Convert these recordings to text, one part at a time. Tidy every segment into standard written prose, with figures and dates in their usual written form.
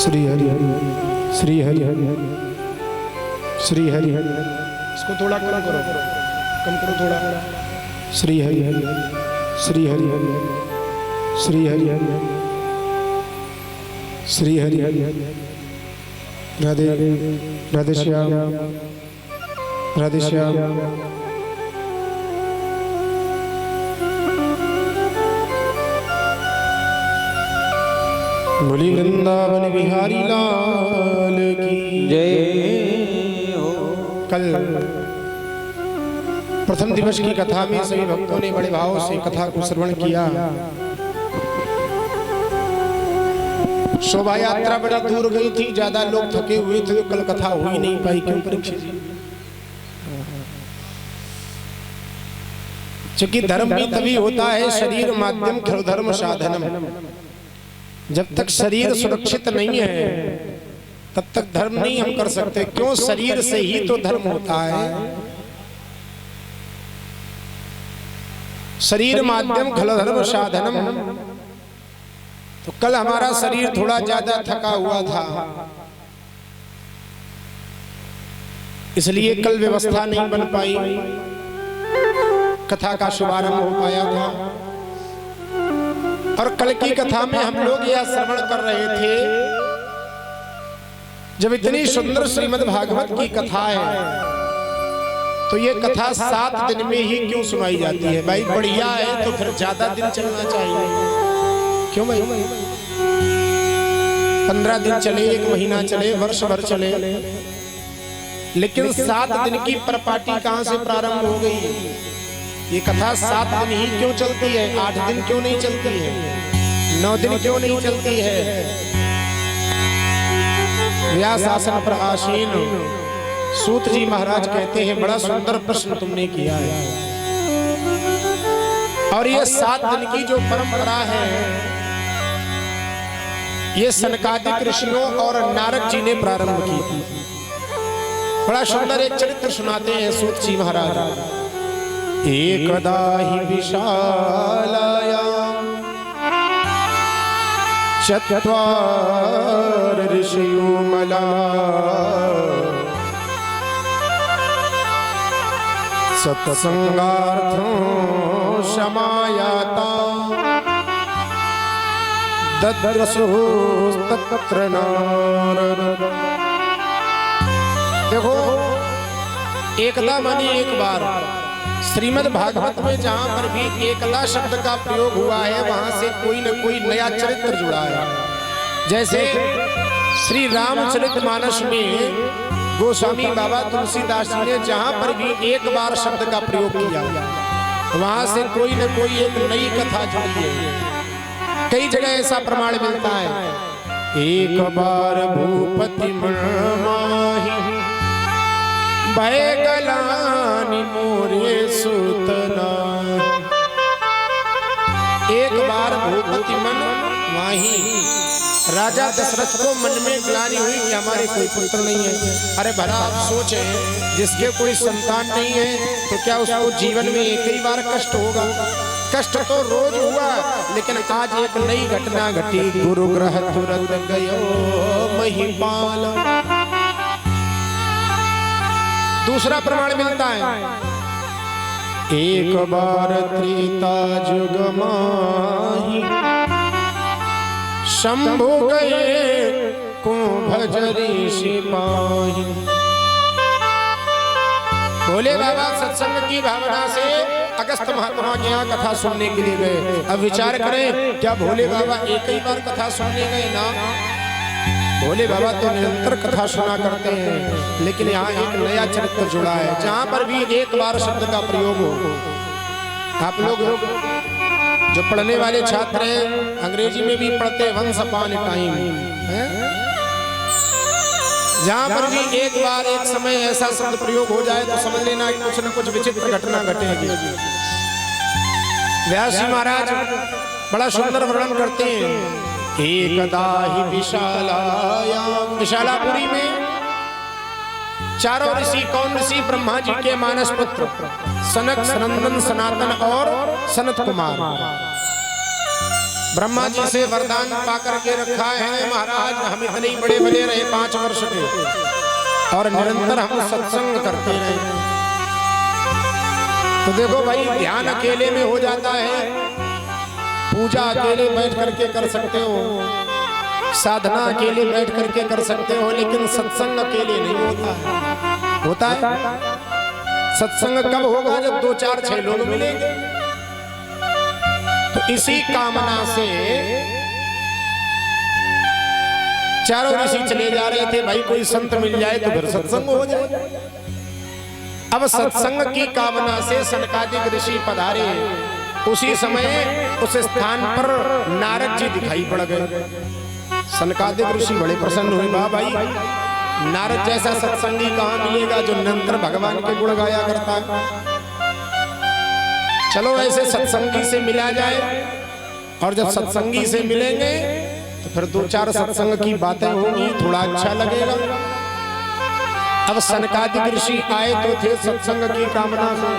श्री हरि हरि श्री हरि हरि श्री हरि हरि। इसको थोड़ा कम करो, कम करो थोड़ा। श्री हरि हरि श्री हरि हरि श्री हरि हरि श्री हरि हरि। राधे राधे श्याम राधे श्याम। बोली वृंदावन बिहारी लाल की जय हो। कल प्रथम दिवस की कथा में सभी भक्तों ने बड़े भाव से कथा को श्रवण किया। शोभा यात्रा बड़ी दूर गई थी, ज्यादा लोग थके हुए थे तो कल कथा हो ही नहीं पाई। क्यों परीक्षित जी? क्योंकि धर्म भी तभी होता है शरीर माध्यम धर्म साधनम। जब तक शरीर सुरक्षित नहीं है तब तक धर्म नहीं हम कर सकते। क्यों? शरीर से ही तो धर्म होता है। शरीर माध्यम खल धर्म साधनम। तो कल हमारा शरीर थोड़ा ज्यादा थका हुआ था, इसलिए कल व्यवस्था नहीं बन पाई, कथा का शुभारंभ हो पाया था। और कल की कथा में हम लोग यह श्रवण कर रहे थे, जब इतनी सुंदर श्रीमद् भागवत की कथा है तो ये कथा 7 दिन में ही क्यों सुनाई जाती है? भाई बढ़िया है तो फिर ज्यादा दिन चलना चाहिए। क्यों भाई? 15 दिन चले, 1 महीना चले, वर्ष भर चले, लेकिन 7 दिन की परपाटी कहां से प्रारंभ हो गई? ये कथा 7 दिन ही क्यों चलती है? 8 दिन क्यों नहीं चलती है? 9 दिन क्यों नहीं चलती है? व्यास आसन पर आसीन सूत जी महाराज कहते हैं, बड़ा सुंदर प्रश्न तुमने किया है। और ये 7 दिन की जो परंपरा है, ये सनकादिक ऋषियों और नारद जी ने प्रारंभ की थी। बड़ा सुंदर एक चरित्र सुनाते हैं सूत जी महाराज। एकदा ही विशालायां चत्वार ऋषियो मला सत्संगार्थं समायाता ददृशो तत्र नारद। देखो, एकदा माने एक बार। श्रीमद् भागवत में जहां पर भी एकदा शब्द का प्रयोग हुआ है, वहां से कोई न कोई नया चरित्र जुड़ा है। जैसे श्री रामचरितमानस में गोस्वामी बाबा तुलसीदास जी ने जहां पर भी एक बार शब्द का प्रयोग किया, वहां से कोई न कोई एक नई कथा जुड़ी है। कई जगह ऐसा प्रमाण मिलता है। एक बार भूपति माही भय गलानी मोरे सुतना। एक बार भूपति मन माही, राजा दशरथ को मन में ग्लानि हुई कि हमारे कोई पुत्र नहीं है। अरे भला आप सोचे, जिसके कोई संतान नहीं है तो क्या उसको जीवन में एक ही बार कष्ट होगा? कष्ट तो रोज हुआ, लेकिन आज एक नई घटना घटी। गुरु ग्रह तुरंत गयो महिपाल। दूसरा प्रमाण मिलता है। एक बार त्रेता जुग माही शंभु गए को भजरी सिपाही। भोले बाबा सत्संग की भावना से अगस्त महात्मा के यहाँ कथा सुनने के लिए गए। अब विचार करें, क्या भोले बाबा एक ही बार कथा सुनने गए? ना, भोले बाबा तो निरंतर कथा सुना करते हैं, लेकिन यहाँ एक नया चरित्र जुड़ा है, जहाँ पर भी एक बार शब्द का प्रयोग हो। आप लोग जो पढ़ने वाले छात्र हैं, अंग्रेजी में भी पढ़ते वंस अपॉन अ टाइम, जहाँ पर भी एक बार एक समय ऐसा शब्द प्रयोग हो जाए तो समझ लेना कि कुछ न कुछ विचित्र घटना घटेगी। व्यास जी महाराज बड़ा सुंदर वर्णन करते हैं। एकदा ही विशालायां, विशालापुरी में चारों ऋषि, कौन ऋषि? ब्रह्मा जी के मानस पुत्र सनक, सनंदन, सनातन और सनत कुमार। ब्रह्मा जी से वरदान पाकर के रखा है, महाराज हम इतने ही बड़े बड़े रहे 5 वर्ष के, और निरंतर हम सत्संग करते रहे। तो देखो भाई, ध्यान अकेले में हो जाता है, पूजा अकेले बैठ करके कर सकते हो, साधना अकेले बैठ करके कर सकते हो, लेकिन सत्संग अकेले नहीं होता है। होता है सत्संग कब होगा? जब 2, 4, 6 लोग मिलेंगे। तो इसी कामना से चारों ऋषि चले जा रहे थे, भाई कोई संत मिल जाए तो फिर सत्संग हो जाए। अब सत्संग की कामना से सनकादिक ऋषि पधारे। उसी समय उस स्थान पर नारद जी दिखाई पड़ गए। सनकादिक ऋषि बड़े प्रसन्न हुए, वाह भाई, नारद जैसा सत्संगी कहाँ मिलेगा जो निरंतर भगवान के गुण गाया करता है। चलो ऐसे सत्संगी से मिला जाए, और जब सत्संगी से मिलेंगे तो फिर दो चार सत्संग की बातें होंगी, थोड़ा अच्छा लगेगा। अब सनकादिक ऋषि आए तो थे सत्संग की कामना से।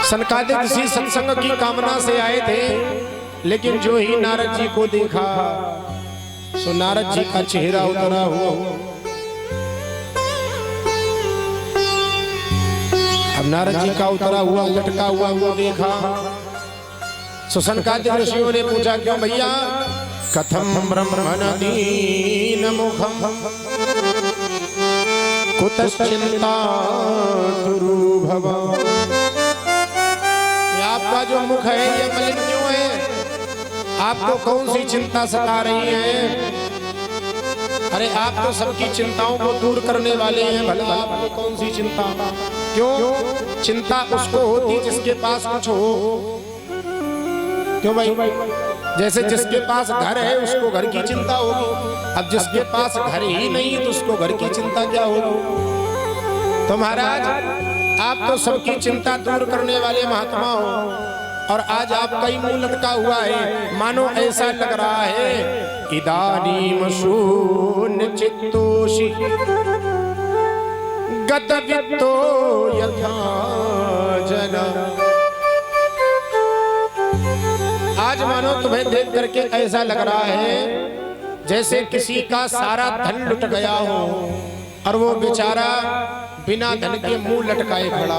सनकादिक ऋषि सत्संग की कामना से आए थे, लेकिन जो ही नारद जी को देखा सो नारद जी का चेहरा उतरा हुआ। अब नारद जी का उतरा हुआ लटका हुआ वो देखा। सो सनकादिक ऋषियों ने पूछा, क्यों भैया? कथम ब्रह्मण दीन मुखम कुतश्चिंता तुरु भवा। आपका जो मुख है ये मलिन क्यों है? आपको कौन सी चिंता सता रही है? अरे आप तो सबकी चिंताओं को दूर करने वाले हैं, भला आपको कौन सी चिंता? क्यों? चिंता उसको होती जिसके पास कुछ हो। क्यों भाई? जैसे जिसके पास घर है उसको घर की चिंता होगी। अब जिसके पास घर ही नहीं है तो उसको घर की चिंता क्या होगी? तो महाराज आप तो सबकी चिंता दूर करने वाले महात्मा हो, और आज आपका ही मुंह लटका हुआ है। मानो ऐसा लग रहा है इदानीम शून्य चित्तोषि गतवित्तो यथा जना। आज मानो तुम्हें देख करके ऐसा लग रहा है जैसे किसी का सारा धन लुट गया हो और वो बेचारा बिना धन के मुंह लटकाए खड़ा।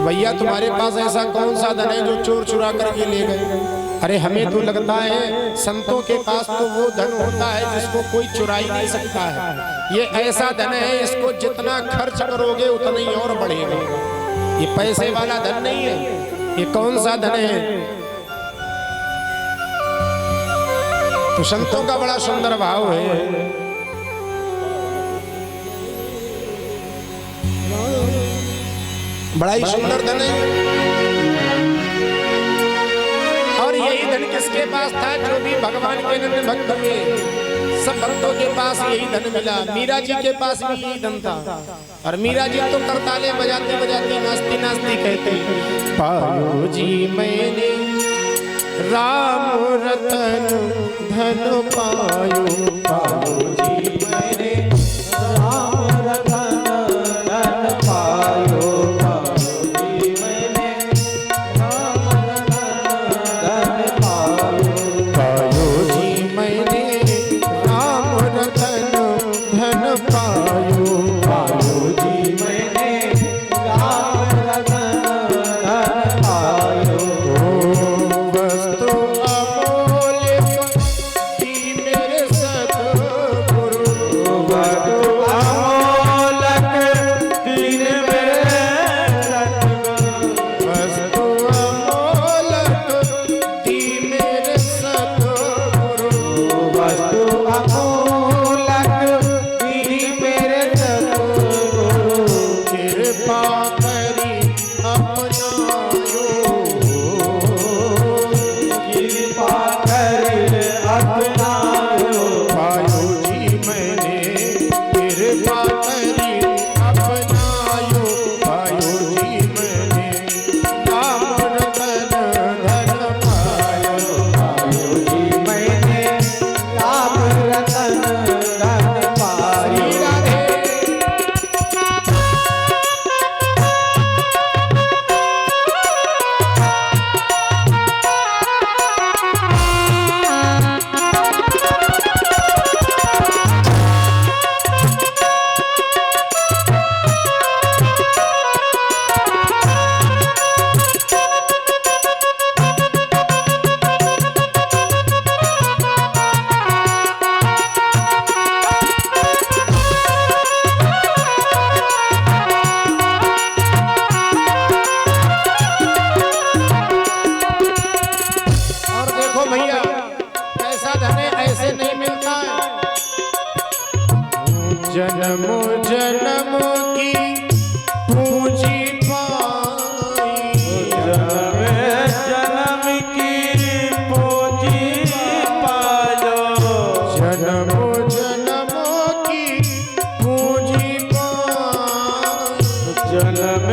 भैया तुम्हारे पास ऐसा कौन सा धन है जो चोर चुरा करके ले गए? अरे हमें तो लगता है संतों के पास तो वो धन होता है जिसको कोई चुरा ही नहीं सकता है। ये ऐसा धन है, इसको जितना खर्च करोगे उतना ही और बढ़ेगा। ये पैसे वाला धन नहीं है। ये कौन सा धन है? तो संतों का बड़ा सुंदर भाव है। बड़ा ही सुंदर धन है। और यही धन किसके पास था? जो भी भगवान के नन्हे भक्त हुए, सब भक्तों के पास यही धन मिला। मीरा जी के पास भी यही धन था। और मीरा जी तो करताले बजाते बजाते नाचती नाचती कहते, पायो जी मैंने राम रतन धन पायो। पायो जी मैंने राम रतन धन पायो। जन्मों जन्मों की पूंजी पाई, जन्म की पूंजी पायो, जन्मों जन्मों की पूंजी पाई, जन्म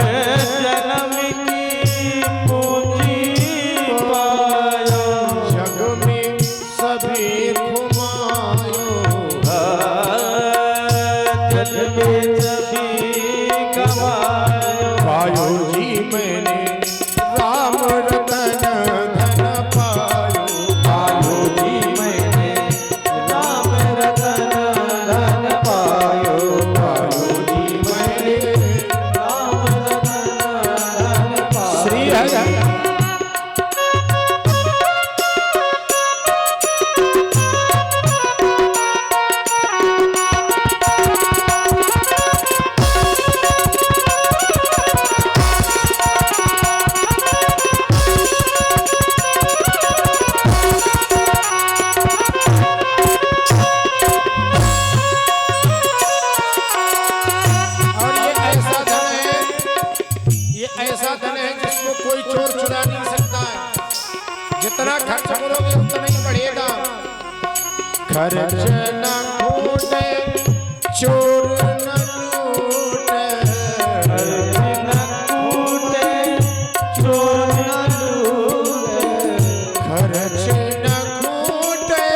जितना खर्च करोगे उतना ही बढ़ेगा। खर्च न छूटे चोर न लूटे, खर्च न छूटे चोर न लूटे, खर्च न छूटे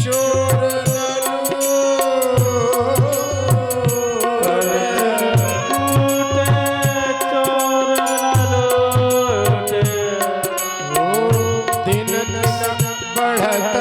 चोर न लूटे, दिन दिन बढ़त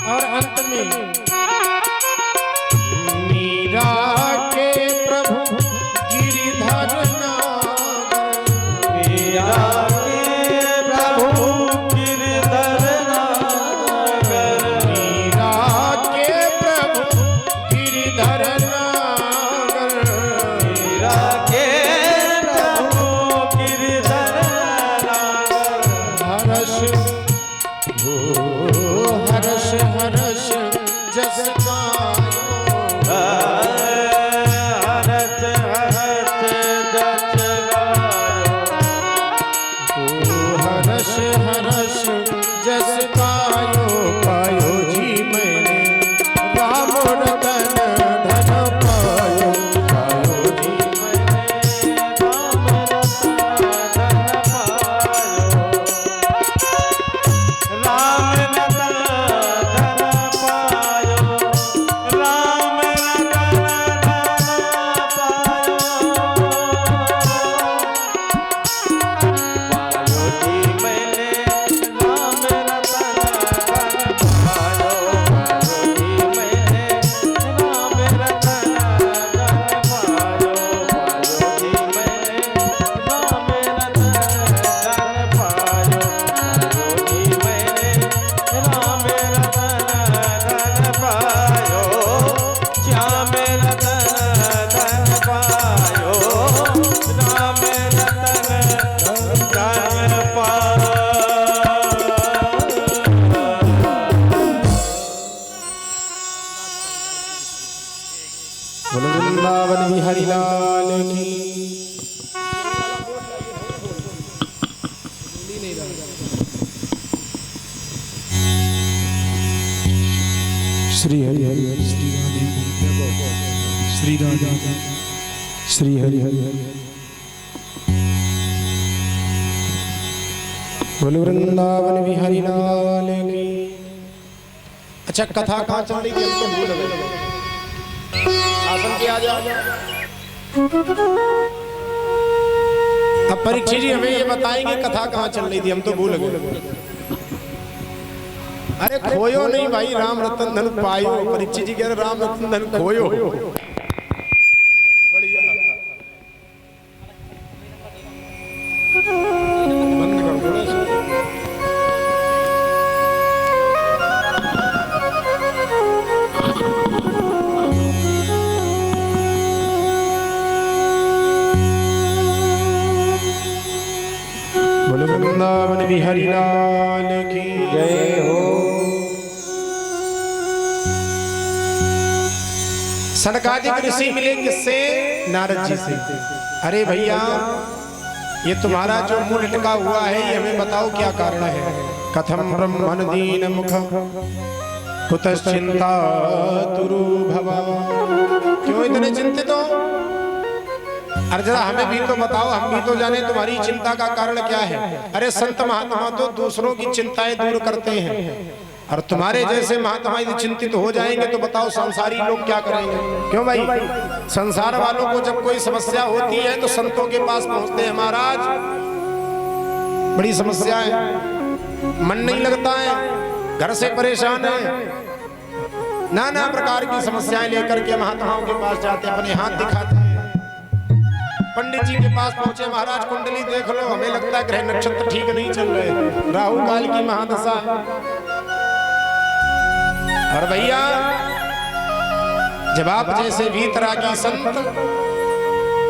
और अंत में मीरा के प्रभु गिरिधर नागर, मीरा के प्रभु गिरधर नागर, मीरा के प्रभु गिरिधर नागर, मीरा के प्रभु गिरधर नागर, हर्ष हो हर्ष हर्ष जस गायो, हरत हरत जस गायो, हर्ष हर्ष जस गायो, पायो जी मैंने राम रतन धन पायो, पायो जी मैंने राम रतन धन पायो, राम रतन धन पायो, राम रतन धन पायो, पायो जी मैंने राम रतन धन पायो, पायो जी मैंने राम रतन धन पायो, पायो जी मैंने राम रतन धन पायो, पायो जी मैंने राम रतन धन पायो, श्याम रतन धन पायो, राम रतन धन पायो। बोलो वृंदावन बिहारी लाल की। श्री हरि हरि हरि श्री राधे श्री राधा श्री हरि हरि हरि। बोलो वृंदावन बिहारी लाल की। अच्छा कथा कहाँ चल रही थी हम तो भूल गए। आसन पे आ जाओ। अब परीक्षित जी हमें ये बताएंगे कथा कहाँ चल रही थी, हम तो भूल गए। अरे खोयो नहीं भाई, राम रतन धन पायो। परीक्षित जी कह रहे राम रतन धन खोयो। बढ़िया बंद कर दो। बोलो वृंदावन बिहारी लाल की जय हो। सनकादिक ऋषि मिले किससे? नारद जी से। अरे भैया ये तुम्हारा जो मुंह लटका हुआ है ये हमें बताओ क्या कारण है। कथम ब्रह्मण दीन मुख कुतश्चिंता तुरु भवा। क्यों इतने चिंतित हो? अरे जरा हमें भी तो बताओ, हम भी तो जाने तुम्हारी चिंता का कारण क्या है। अरे संत महात्मा तो दूसरों की चिंताएं दूर करते हैं, और तुम्हारे जैसे महात्मा यदि चिंतित हो जाएंगे तो बताओ संसारी लोग क्या करेंगे। क्यों भाई? संसार वालों को जब कोई समस्या होती है तो संतों के पास पहुंचते हैं, महाराज बड़ी समस्या है, मन नहीं लगता है, घर से परेशान है, नाना प्रकार की समस्याएं लेकर के महात्माओं के पास जाते, अपने हाथ दिखाते हैं। पंडित जी के पास पहुंचे, महाराज कुंडली देख लो, हमें लगता है ग्रह नक्षत्र ठीक नहीं चल रहे, राहु काल की महादशा है। और भैया जब आप जैसे वीतरागी संत,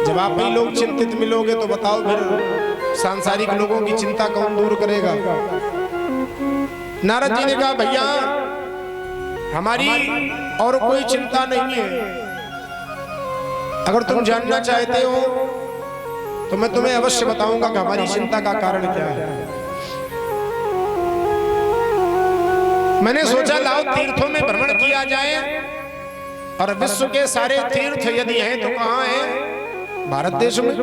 जब आप ही लोग चिंतित मिलोगे तो बताओ फिर सांसारिक लोगों की चिंता कौन दूर करेगा। नारद जी ने कहा भैया हमारी और कोई चिंता नहीं है, अगर तुम जानना चाहते हो तो मैं तुम्हें अवश्य बताऊंगा कि हमारी चिंता का कारण क्या है। मैंने सोचा लाओ तीर्थों में भ्रमण किया जाए, और विश्व के सारे तीर्थ यदि हैं तो कहां हैं? भारत देश में।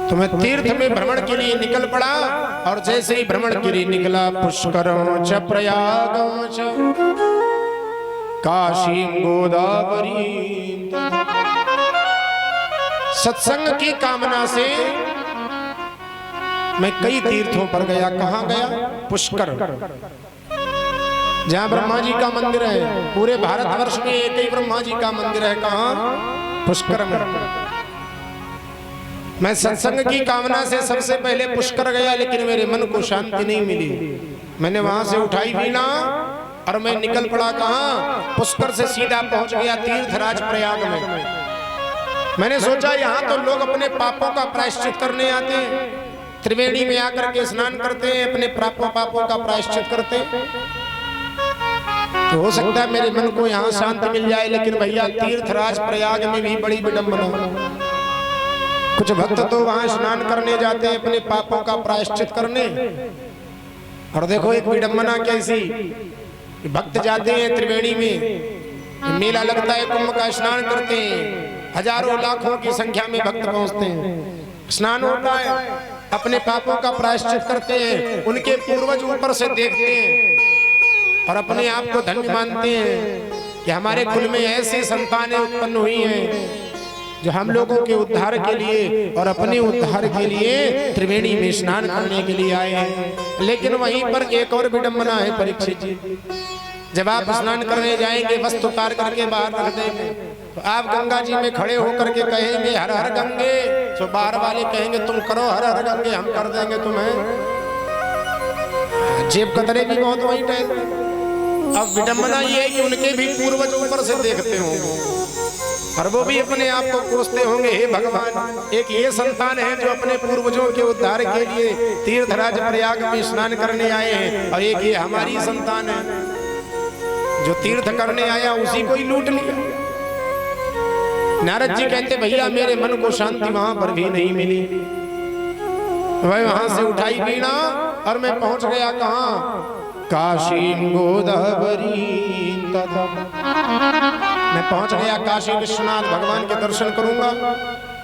तो मैं तीर्थ में भ्रमण के लिए निकल पड़ा, और जैसे ही भ्रमण के लिए निकला, पुष्करम च प्रयागम च काशीं गोदावरी। सत्संग की कामना से मैं कई तीर्थों पर गया। कहां गया? पुष्कर, जहां ब्रह्मा जी का मंदिर है। पूरे भारतवर्ष में एक ही ब्रह्मा जी का मंदिर है। कहां? पुष्कर में। मैं सत्संग की कामना से सबसे पहले पुष्कर गया, लेकिन मेरे मन को शांति नहीं मिली। मैंने वहां से उठाई वीणा और मैं निकल पड़ा। कहां? पुष्कर से सीधा पहुंच गया तीर्थराज प्रयाग में। मैंने सोचा यहाँ तो लोग अपने पापों का प्रायश्चित करने आते हैं, त्रिवेणी में आकर के स्नान करते हैं, अपने पापों का प्रायश्चित करते हैं, तो हो सकता है मेरे मन को यहाँ शांति मिल जाए। लेकिन भैया तीर्थराज प्रयाग में भी बड़ी विडंबना। कुछ भक्त तो वहां स्नान करने जाते हैं अपने पापों का प्रायश्चित करने, और देखो एक विडंबना कैसी, भक्त जाते हैं त्रिवेणी में, मेला लगता है, कुंभ का स्नान करते हैं, हजारों लाखों की संख्या में भक्त पहुंचते हैं, स्नान होता है, अपने पापों का प्रायश्चित करते हैं, उनके पूर्वज ऊपर से देखते हैं और अपने आप को धन्य मानते हैं कि हमारे कुल में ऐसी संतानें उत्पन्न हुई हैं जो हम लोगों के उद्धार के लिए और अपने उद्धार के लिए त्रिवेणी में स्नान करने के लिए आए हैं। लेकिन वहीं पर एक और विडंबना है परीक्षित जी, जब आप स्नान करने जाएंगे वस्त्र उतार करके बाहर रख देंगे, तो आप गंगा जी में खड़े होकर के कहेंगे हर हर गंगे, तो बाहर वाले कहेंगे तुम करो हर हर गंगे, हम कर देंगे तुम्हें। जेब कतरे भी बहुत वहीं टहलते। अब विडंबना ये है कि उनके भी पूर्वज ऊपर से देखते होंगे और वो भी अपने आप को कोसते होंगे, हे भगवान, एक ये संतान है जो अपने पूर्वजों के उद्धार के लिए तीर्थराज प्रयाग में स्नान करने आए हैं, और एक ये हमारी संतान है जो तीर्थ करने आया उसी को ही लूट लिया। नारद जी कहते भैया मेरे मन को शांति वहां पर भी नहीं मिली। वह वहां से उठाई वीणा और मैं पहुंच गया कहां? काशी गोदावरी। मैं पहुंच गया काशी विश्वनाथ भगवान के दर्शन करूंगा,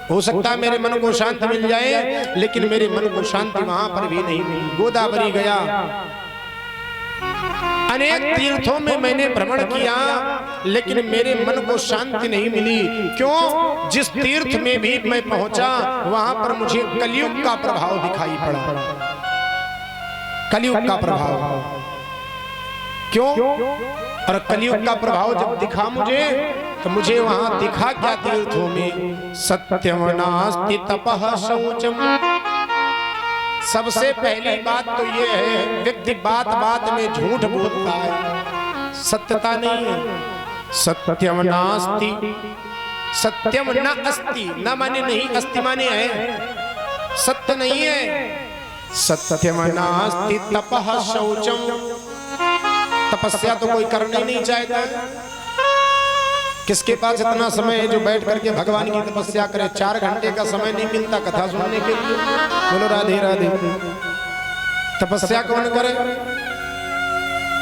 हो सकता है मेरे मन को शांति मिल जाए, लेकिन मेरे मन को शांति वहां पर भी नहीं मिली। गोदावरी गया, अनेक तीर्थों में मैंने भ्रमण किया, लेकिन मेरे मन को शांति नहीं मिली। क्यों? जिस तीर्थ में भी मैं पहुंचा वहां पर मुझे कलयुग का प्रभाव दिखाई पड़ा। कलयुग का प्रभाव क्यों? और कलयुग का प्रभाव जब दिखा मुझे, तो मुझे वहां दिखा क्या तीर्थों में? सत्यम नास्ति तपः शौचम। सबसे पहली बात तो ये है, व्यक्ति बात बात में झूठ बोलता है, सत्यता नहीं है। सत्यम नास्ति, सत्यम न अस्ति, न माने नहीं, अस्ति माने है, सत्य नहीं है। सत्यम नास्ति तपः शौचम। तपस्या तो कोई करना ही नहीं चाहता, किसके पास इतना समय है जो बैठ करके भगवान की तपस्या करे? 4 घंटे का समय नहीं मिलता कथा सुनने के लिए। बोलो राधे राधे। तपस्या कौन करे?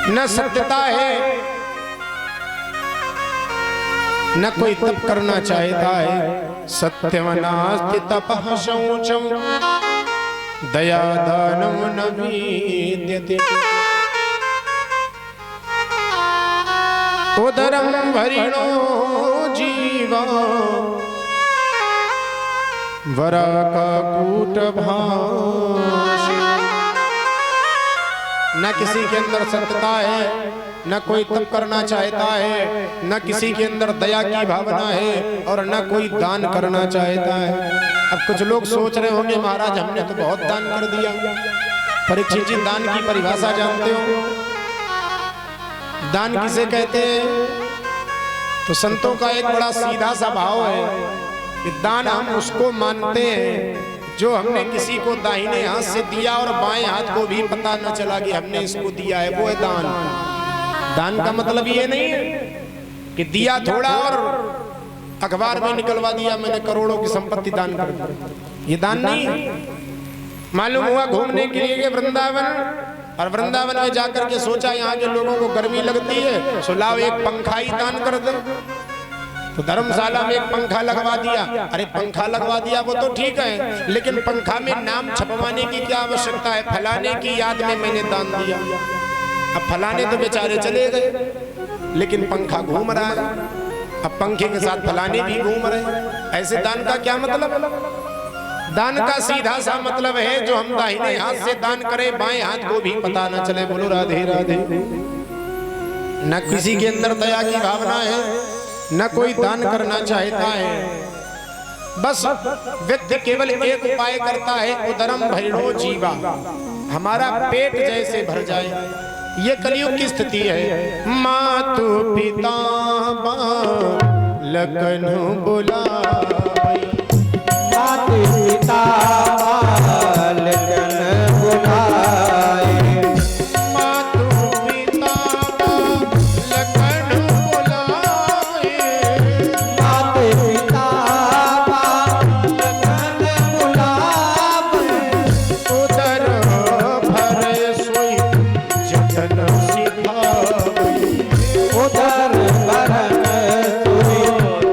न सत्यता है, न कोई तप करना चाहता है। सत्यवनास्ति तपः शौचम् दया दानम न विद्यते। उदरम भरिणो जीवा वरा का कूट भाषी। न किसी के अंदर सत्यता है, न कोई तप करना चाहता है, न किसी के अंदर दया की भावना है और न कोई दान करना चाहता है। अब कुछ लोग सोच रहे होंगे महाराज हमने तो बहुत दान कर दिया। परीक्षित जी दान की परिभाषा जानते हो? दान किसे कहते हैं? तो संतों का एक बड़ा सीधा सा भाव है कि दान हम उसको मानते हैं जो हमने किसी को दाहिने हाथ से दिया और बाएं हाथ को भी पता न चला कि हमने इसको दिया है, वो है दान। दान का मतलब ये नहीं है कि दिया थोड़ा और अखबार में निकलवा दिया मैंने करोड़ों की संपत्ति दान कर दी, ये दान नहीं है। मालूम हुआ घूमने के लिए वृंदावन, और वृंदावन में जाकर के सोचा यहाँ के लोगों को गर्मी लगती है, सो लाओ एक पंखा ही दान कर दो। तो धर्मशाला में एक पंखा लगवा दिया। अरे पंखा लगवा दिया वो तो ठीक है, लेकिन पंखा में नाम छपवाने की क्या आवश्यकता है? फलाने की याद में मैंने दान दिया। अब फलाने तो बेचारे चले गए, लेकिन पंखा घूम रहा है। अब पंखे के साथ फलाने भी घूम रहे। ऐसे दान का क्या मतलब? दान का सीधा सा मतलब है जो हम दाहिने हाथ से दान करें, बाएं हाथ को भी पता न चले। बोलो राधे राधे। न किसी के अंदर दया की भावना है, न कोई दान करना चाहता है। बस व्यक्ति केवल एक उपाय करता है, उदरम भरिणो जीवा, हमारा पेट जैसे भर जाए। ये कलयुग की स्थिति है। मातु पिता बालकन बुलाए, मातु पिता बालकन बुलाए, मातु पिता बालकन बुलाए, मातु पिता बालकन बुलाए, उदर भरे सोई जतन सिखावे, उदर भरन सोई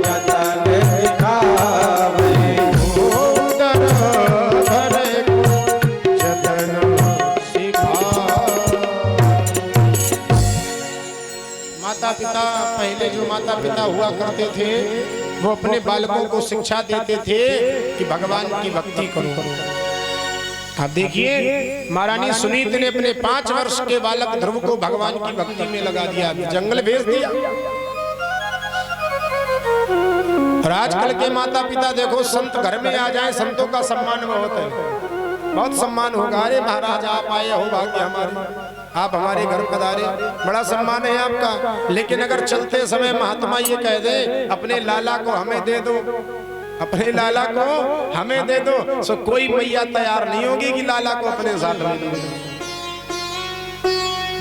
जतन सिखावे, उदर भरे जतन सिखावे। माता पिता, पहले जो माता पिता हुआ करते थे वो अपने बालकों को शिक्षा देते थे कि भगवान की भक्ति करो। आप देखिए महारानी सुनीत ने अपने 5 वर्ष के बालक ध्रुव को भगवान की भक्ति में लगा दिया, जंगल भेज दिया। और आजकल के माता पिता देखो, संत घर में आ जाए संतों का सम्मान बहुत है, बहुत सम्मान होगा। अरे महाराज आप आए हो, भाग्य हमारे, आप हमारे घर पधारे, बड़ा सम्मान है आपका। लेकिन अगर चलते समय महात्मा ये कह दे अपने लाला को हमें दे दो, अपने लाला को हमें दे दो, तो कोई मैया तैयार नहीं होगी कि लाला को अपने साथ में दे दो।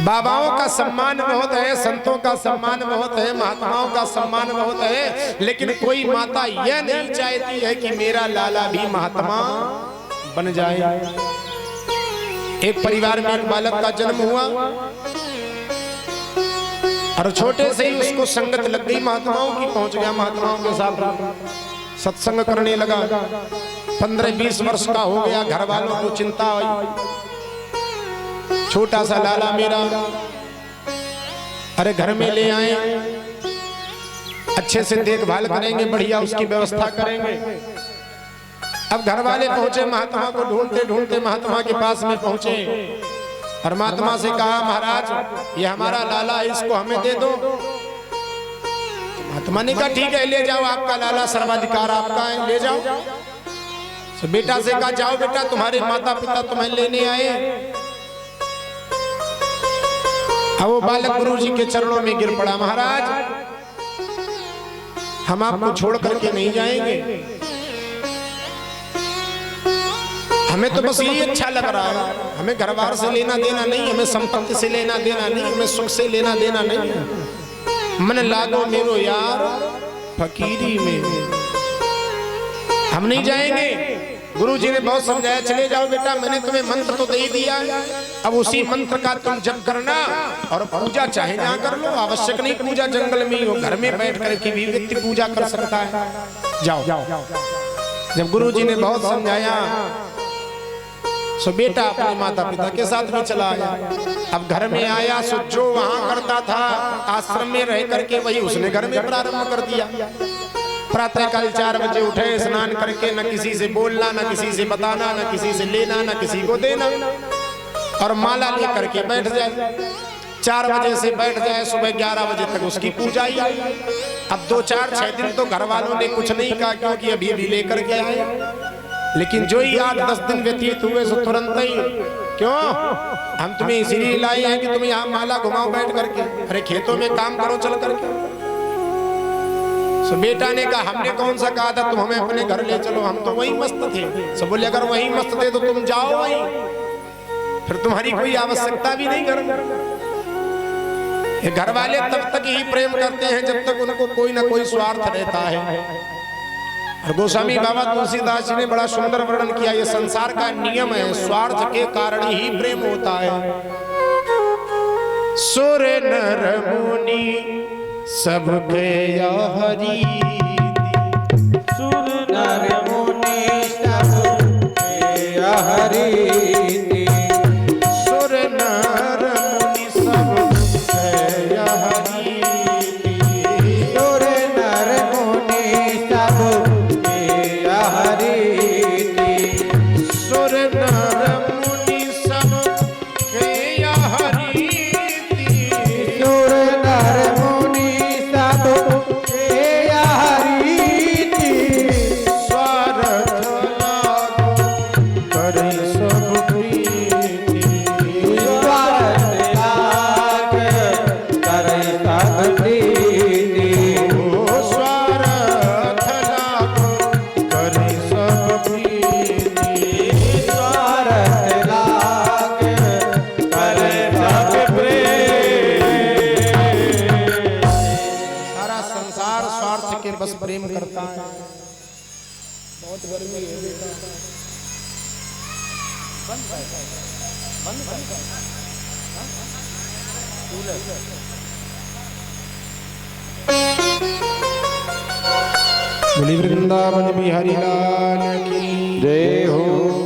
बाबाओं का सम्मान बहुत है, संतों का सम्मान बहुत है, महात्माओं का सम्मान बहुत है, लेकिन कोई माता यह नहीं चाहती है कि मेरा लाला भी महात्मा बन जाए। एक परिवार में एक बालक का जन्म हुआ और छोटे से ही उसको संगत लग गई महात्माओं की, पहुंच गया महात्माओं के साथ सत्संग करने लगा। 15-20 वर्ष का हो गया, घर वालों को चिंता हुई, छोटा सा लाला मेरा, अरे घर में ले आए, अच्छे से देखभाल करेंगे, बढ़िया उसकी व्यवस्था करेंगे। अब घर वाले पहुंचे महात्मा को ढूंढते ढूंढते महात्मा के पास में पहुंचे और महात्मा से कहा महाराज ये हमारा लाला है, इसको हमें दे दो। महात्मा ने कहा ठीक है ले जाओ, आपका लाला, सर्वाधिकार आपका है, ले जाओ। तो बेटा से कहा जाओ बेटा, तुम्हारे माता पिता तुम्हें लेने आए। अब वो बालक गुरु जी के चरणों में गिर पड़ा, महाराज हम आपको छोड़ करके नहीं जाएंगे, हमें तो बस यही अच्छा लग रहा है, हमें घर बार से लेना देना नहीं, हमें संपत्ति से लेना देना नहीं, हमें सुख से लेना देना नहीं। मन लागो मेरो यार फकीरी में हम नहीं जाएंगे। गुरु जी ने बहुत समझाया, चले जाओ बेटा, मैंने तुम्हें मंत्र तो दे ही दिया, अब उसी मंत्र का तुम जप करना और पूजा चाहे जहाँ कर लो, आवश्यक नहीं पूजा जंगल में ही हो, घर में बैठ कर के भी व्यक्ति पूजा कर सकता है। जाओ। जब गुरु जी ने बहुत समझाया सो बेटा अपने माता पिता के साथ भी चला आया। अब घर में आया सो जो वहां करता था आश्रम में रह करके वही उसने घर में प्रारंभ कर दिया। प्रातः काल 4 बजे उठे, स्नान करके न किसी से बोलना, न किसी से बताना, न किसी से लेना, न किसी को देना, और माला लेकर के बैठ जाए। 4 बजे से बैठ जाए, सुबह 11 बजे तक उसकी पूजा ही। अब 2-4-6 दिन तो घर वालों ने कुछ नहीं कहा, क्योंकि अभी अभी लेकर के आए। लेकिन जो ही 8-10 दिन व्यतीत हुए सो तुरंत ही, क्यों हम तुम्हें इसीलिए लाए हैं कि तुम यहाँ माला घुमाओ बैठ करके, अरे खेतों में काम करो चल करके। सो बेटा ने कहा, हमने कौन सा कहा था तुम हमें अपने घर ले चलो, हम तो वही मस्त थे। सब बोले अगर वही मस्त थे तो तुम जाओ वही, फिर तुम्हारी कोई आवश्यकता भी नहीं घर में। घर वाले तब तक ही प्रेम करते हैं जब तक उनको कोई ना कोई स्वार्थ रहता है। और गोस्वामी बाबा तुलसीदास जी ने बड़ा सुंदर वर्णन किया, ये संसार का नियम है, स्वार्थ के कारण ही प्रेम होता है। सुर नर मुनि सबके हरि, सुर नर मुनि सबके हरि, सुर नर मुनि सबके हरि, सुर नर मुनि सबके हरि, सुर नर मुनि सबके हरि, सुर नर मुनि सबके हरि, स्वार्थ लागो करे सब प्रीति, स्वार्थ लाग करे सब प्रीति, ओ स्वार्थ लागो करे सब प्रीति, स्वार्थ लाग करे सब प्रीति। सारा संसार स्वार्थ के बस प्रेम करता है। बहुत गर्मी है बेटा, बोली वृंदावन बिहारी लाल की जय हो,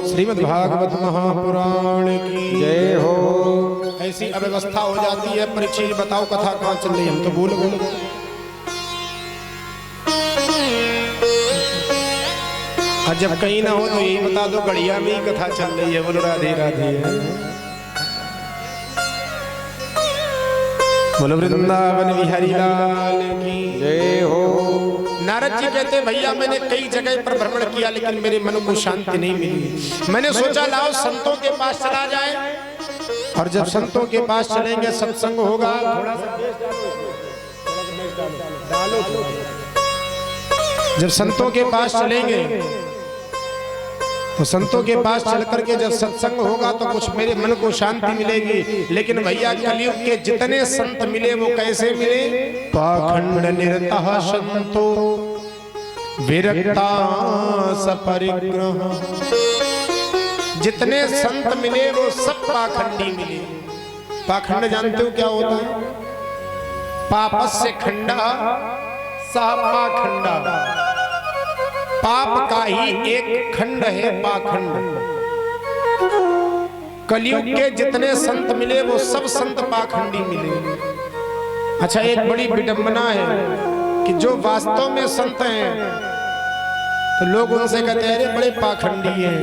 श्रीमद् भागवत महापुराण की जय हो। ऐसी अव्यवस्था हो जाती है। परीक्षित बताओ कथा कहाँ चल रही है, हम तो बोल और जब कहीं ना हो तो यही बता दो गढ़िया में ही कथा चल रही है। बोलो राधे राधे, बोलो वृंदावन बिहारी लाल की जय हो। नारद जी कहते भैया मैंने कई जगह पर भ्रमण किया लेकिन मेरे मन को शांति नहीं मिली। मैंने सोचा लाओ संतों के पास चला जाए, और जब संतों के पास चलेंगे सत्संग होगा। थोड़ा सा डालो, जब संतों के पास चलेंगे तो संतों के पास चल करके जब सत्संग होगा तो कुछ मेरे मन को शांति मिलेगी। लेकिन भैया कलयुग के जितने संत मिले वो कैसे मिले? पाखंड निरतः संतो विरक्ता सपरिग्रह। जितने संत मिले वो सब पाखंडी मिले। पाखंड जानते हो क्या होता है? पापस्य खंडा सा पाखंडा। पाप का ही एक खंड है पाखंड। कलयुग के जितने संत मिले वो सब संत पाखंडी मिले। अच्छा, एक बड़ी विडंबना है कि जो वास्तव में संत हैं तो लोग उनसे कहते हैं अरे बड़े पाखंडी हैं,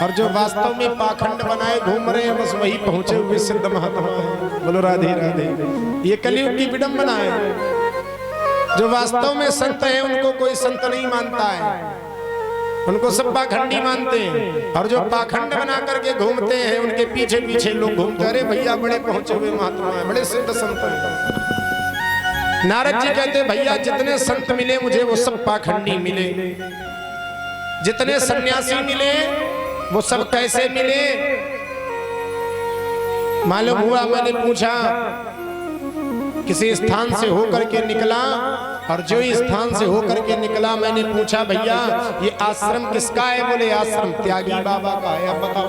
और जो वास्तव में पाखंड बनाए घूम रहे हैं बस वही पहुंचे हुए सिद्ध महात्मा हैं। बोलो राधे राधे। ये कलयुग की विडंबना है। जो वास्तव में संत हैं उनको कोई संत नहीं मानता है, उनको सब पाखंडी मानते हैं। और जो पाखंड बना करके घूमते हैं उनके पीछे पीछे लोग घूमते, अरे भैया बड़े पहुंचे हुए महात्मा हैं, बड़े सिद्ध संत हैं। नारद जी कहते भैया जितने संत मिले मुझे वो सब पाखंडी मिले। जितने सन्यासी मिले वो सब कैसे मिले? मालूम हुआ, मैंने पूछा, किसी स्थान से होकर के निकला और जो इस स्थान से होकर के निकला, मैंने पूछा भैया ये आश्रम किसका है? बोले आश्रम त्यागी बाबा का है। अब बताओ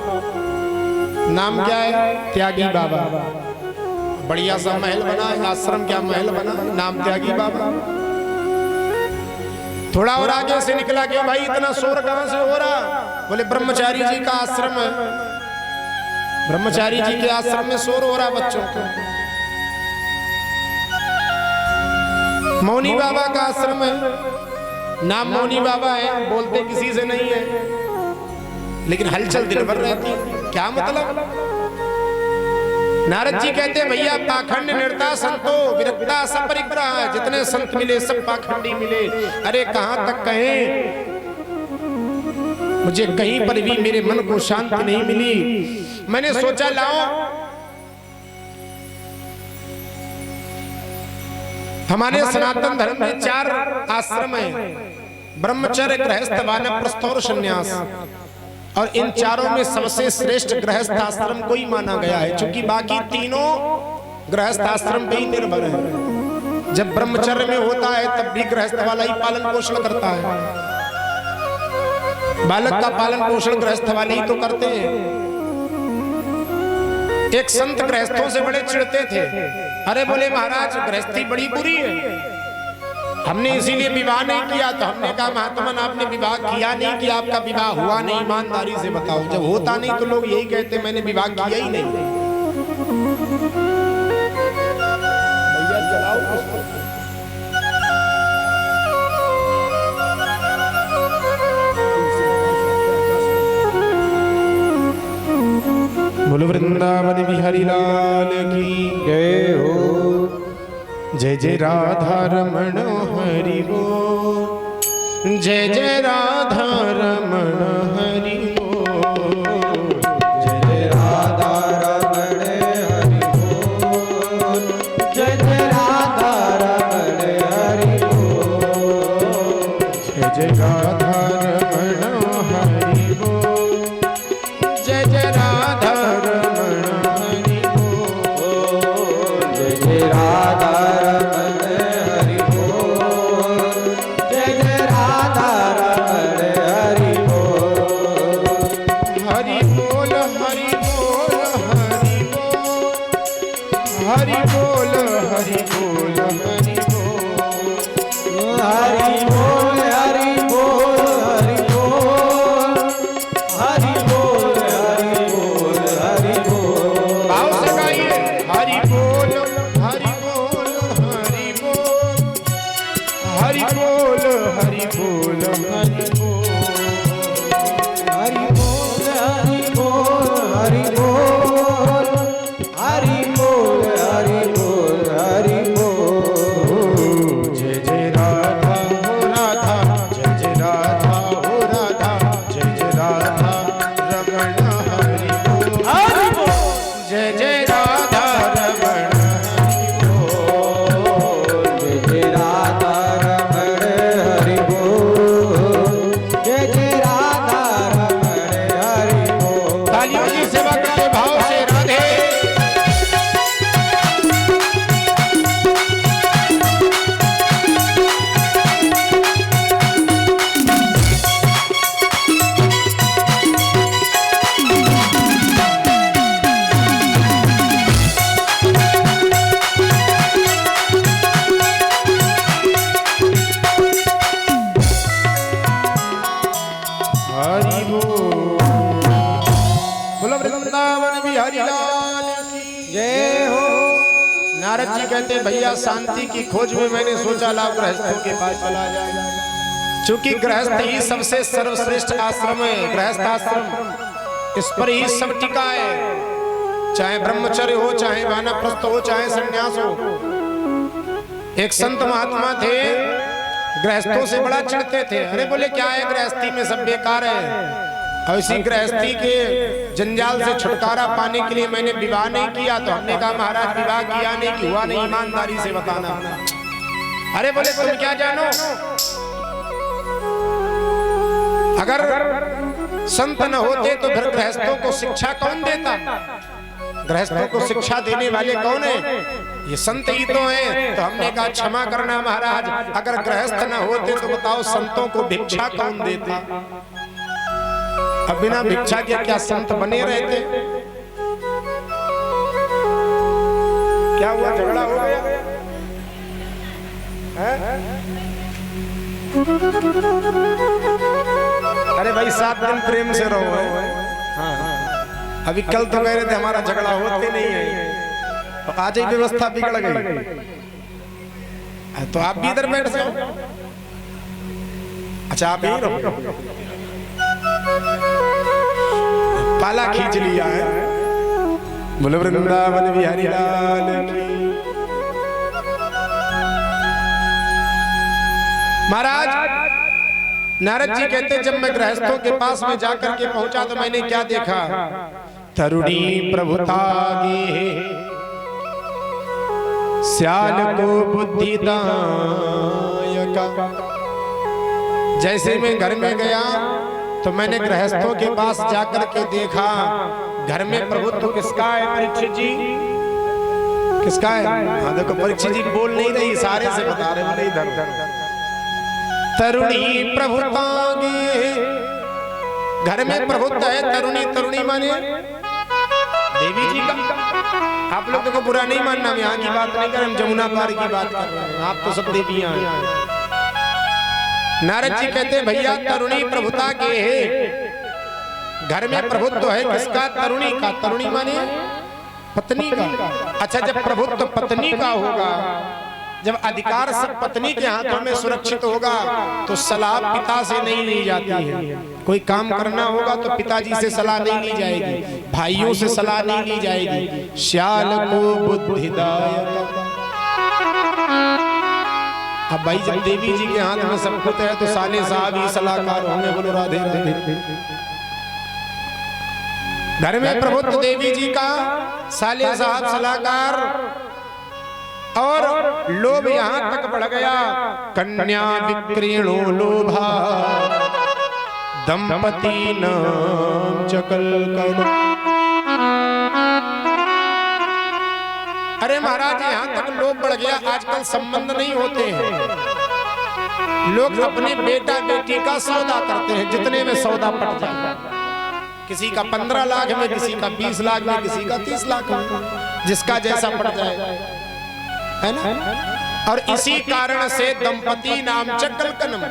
नाम क्या है? त्यागी बाबा। बढ़िया सा महल बना है, आश्रम क्या महल बना, नाम त्यागी बाबा। थोड़ा और आगे से निकला कि भाई इतना शोर कहां से हो रहा? बोले ब्रह्मचारी जी का आश्रम है। ब्रह्मचारी जी के आश्रम में शोर हो रहा बच्चों को। मौनी बाबा का आश्रम है, नाम मौनी बाबा है, बोलते किसी से नहीं है, लेकिन हलचल दिन भर रहती है। क्या मतलब? नारद जी कहते हैं भैया पाखंड निर्ता संतो विरक्ता सब परिग्रह, जितने संत मिले सब पाखंडी मिले। अरे कहां तक कहें, मुझे कहीं पर भी मेरे मन को शांति नहीं मिली। मैंने सोचा लाओ हमारे सनातन धर्म में 4 आश्रम हैं, ब्रह्मचर्य, गृहस्थ, वानप्रस्थ और संन्यास। और इन चारों में सबसे श्रेष्ठ गृहस्थ आश्रम को ही माना गया है, क्योंकि बाकी तीनों गृहस्थ आश्रम पे ही निर्भर है। जब ब्रह्मचर्य में होता है तब भी गृहस्थ वाला ही पालन पोषण करता है, बालक का पालन पोषण गृहस्थ वाले ही तो करते हैं। एक संत गृहस्थों से बड़े चिढ़ते थे। अरे बोले महाराज गृहस्थी बड़ी बुरी है, हमने इसीलिए विवाह नहीं किया। तो हमने कहा महात्मन आपने विवाह किया नहीं कि आपका विवाह हुआ नहीं? ईमानदारी से बताओ। जब होता नहीं तो लोग यही कहते मैंने विवाह किया ही नहीं। भैया चलाओ बोलो वृंदावन बिहारी लाल की जय हो। जय जय राधा रमण हरि बोल, जय जय राधा रमण हरि बोल, जय जय राधा रमण हरि बोल, जय जय राधा रमण हरि बोल, जय जय राधा रमण हरि बोल, जय जय राधा रमण हरि बोल, जय जय राधा रमण हरि बोल, जय जय राधा रमण हरि बोल, हरि बोल हरि बोल हरि बोल, हरि बोल हरि बोल हरि बोल, हरि बोल हरि बोल हरि बोल, हरि बोल हरि बोल हरि बोल। भाव से गाइए हरि बोल हरि बोल हरि बोल, हरि बोल हरि बोल हरि बोल, हरि बोल हरि बोल हरि बोल, हरि बोल हरि बोल हरि बोल। जय जय राधा हो राधा, जय जय राधा हो राधा, जय जय राधा रमण हरि बोल, हरि बोल जय जय राधा रमण हरि बोल, जय जय राधा रमण हरि बोल, जय जय राधा रमण हरि बोल। तालियों की सेवा करते भाव से राधे। हरि बोल। बोलो वृंदावन बिहारी लाल की जय हो। नारद जी कहते हैं भैया शांति की खोज में मैंने सोचा लाभ गृहस्थों के पास चला जाए, क्योंकि गृहस्थ ही सबसे सर्वश्रेष्ठ आश्रम है। गृहस्थ आश्रम इस पर ही सब टिका है, चाहे ब्रह्मचर्य हो, चाहे वानप्रस्थ हो, चाहे संन्यास हो। एक संत महात्मा थे, गृहस्थों से बड़ा चिढ़ते थे। अरे बोले क्या है गृहस्थी में, सब बेकार है। और इसी गृहस्थी के जंजाल से छुटकारा पाने के लिए मैंने विवाह नहीं किया। तो हमने कहा महाराज विवाह किया नहीं कि हुआ नहीं, ईमानदारी से बताना। अरे बोले तुम क्या जानो, अगर संत न होते तो फिर गृहस्थों को शिक्षा कौन देता? गृहस्थों को शिक्षा देने वाले कौन है? ये संत ही तो हैं। तो हमने कहा क्षमा करना महाराज, अगर गृहस्थ न होते तो बताओ संतों को भिक्षा कौन देता? अब बिना भिक्षा के क्या संत बने रहते? क्या हुआ, झगड़ा हो गया है? अरे भाई 7 दिन प्रेम से रहो है। अभी कल तो कह रहे थे हमारा झगड़ा होते नहीं है, तो आज ही व्यवस्था बिगड़ गई। तो आप भी इधर बैठ जाओ। अच्छा आप यही रहो, पाला खींच लिया है। बोले वृंदावन बिहारी लाल की। महाराज नारद जी कहते जब मैं गृहस्थों के पास में जाकर के पहुंचा तो मैंने क्या देखा? तरुणी प्रभुता गे श्याल को बुद्धिदायका। जैसे मैं घर में गया तो मैंने गृहस्थों के पास जाकर के देखा घर में प्रभुत्व किसका है? परीक्षित जी किसका है? हाँ देखो परीक्षित जी बोल नहीं रही, इशारे से बता रहे बोले इधर। तरुणी प्रभुता गे, घर में प्रभुत्व है। तरुणी, तरुणी माने देवी जी का। आप लोग देखो बुरा नहीं मानना, हम यहाँ की बात नहीं कर रहे, हम जमुना पार की बात कर रहे हैं। आप तो सब देवियां हैं। नारद जी कहते भैया तरुणी प्रभुता के है, घर में प्रभुत्व है किसका? तरुणी का। तरुणी माने पत्नी का। अच्छा जब प्रभुत्व पत्नी का होगा, जब अधिकार सब पत्नी के हाथों में सुरक्षित होगा तो सलाह पिता से नहीं ली जाती है। कोई काम करना होगा तो पिताजी से सलाह नहीं ली जाएगी, भाइयों से सलाह नहीं ली जाएगी। श्याल को बुद्धिदायक। अब भाई जब देवी जी के हाथ में सब कुछ है तो साले साहब ही सलाहकार होंगे। बोलो राधे राधे। घर में प्रभुत्व देवी जी का, साले साहब सलाहकार। और लोभ यहां तक बढ़ गया, कन्या विक्रीणो लोभा दंपति नाम चकल कर। अरे महाराज यहां तक लोभ बढ़ गया, आजकल संबंध नहीं होते हैं। लोग अपने बेटा बेटी का सौदा करते हैं, जितने में सौदा पट जाए। किसी का 15 लाख में, किसी का 20 लाख में, किसी का 30 लाख में, जिसका जैसा पट जाए, है ना? और इसी कारण से दंपति नाम चक्कल कनम,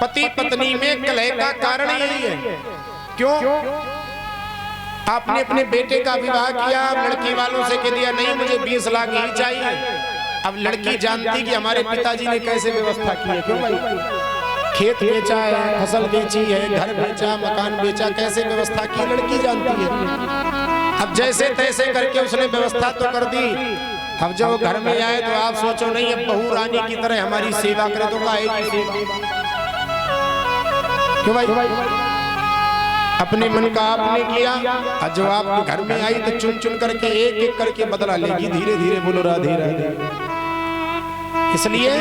पति पत्नी में कलह का कारण यही है। क्यों? आपने अपने बेटे का विवाह किया, लड़की वालों से कह दिया नहीं मुझे 20 लाख ही चाहिए। अब लड़की जानती कि हमारे पिताजी ने कैसे व्यवस्था की है। क्यों भाई? खेत बेचा है, फसल बेची है, घर बेचा, मकान बेचा, कैसे व्यवस्था की लड़की जानती है। अब जैसे तैसे करके उसने व्यवस्था तो कर दी। अब जब वो घर में आए तो आप सोचो नहीं अब बहू रानी की तरह हमारी सेवा करे तो काहे की सेवा? क्यों भाई? अपने मन का आपने किया, और जब आप घर में आई तो चुन चुन करके एक एक करके बदला लेगी धीरे धीरे। बोलो राधे राधे। इसलिए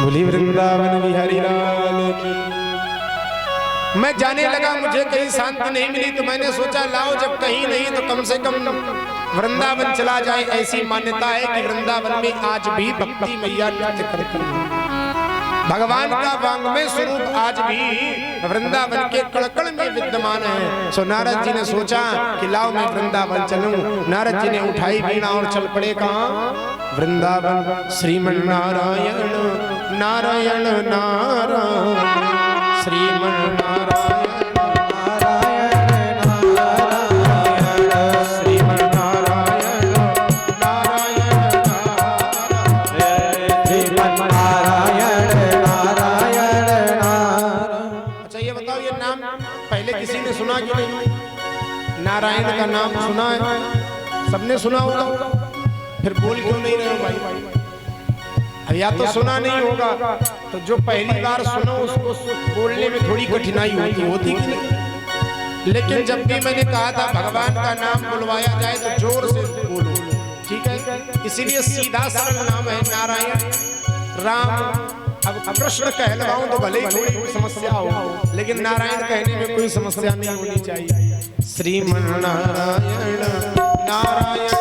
बोली वृंदावन बिहारी लाल की। मैं जाने लगा, मुझे कहीं शांति नहीं मिली तो मैंने सोचा लाओ जब कहीं नहीं तो कम से कम वृंदावन चला जाए। ऐसी मान्यता है कि वृंदावन में आज भी भक्ति मैया नृत्य करती है। भगवान का वांग्मय स्वरूप आज भी वृंदावन के कड़कड़ में विद्यमान है। सो नारद जी ने सोचा कि लाओ मैं वृंदावन चलूं। नारद जी ने उठाई वीणा और चल पड़े कहाँ? वृंदावन। श्रीमन नारायण नारायण नारायण, श्रीमन नारायण सुना कि नहीं? नारायण का नाम सुना है, सबने सुना होगा, फिर बोल क्यों नहीं रहे हो भाई? अब या तो सुना नहीं होगा तो जो पहली बार सुनो उसको बोलने में थोड़ी कठिनाई होती कि नहीं? लेकिन जब भी मैंने कहा था भगवान का नाम बुलवाया जाए तो जोर से बोलो, ठीक है? इसीलिए सीधा सरल नाम है नारायण राम। अब कृष्ण कहलवाऊं तो भले ही कोई समस्या हो, लेकिन नारायण कहने में कोई समस्या नहीं होनी चाहिए। श्रीमन नारायण नारायण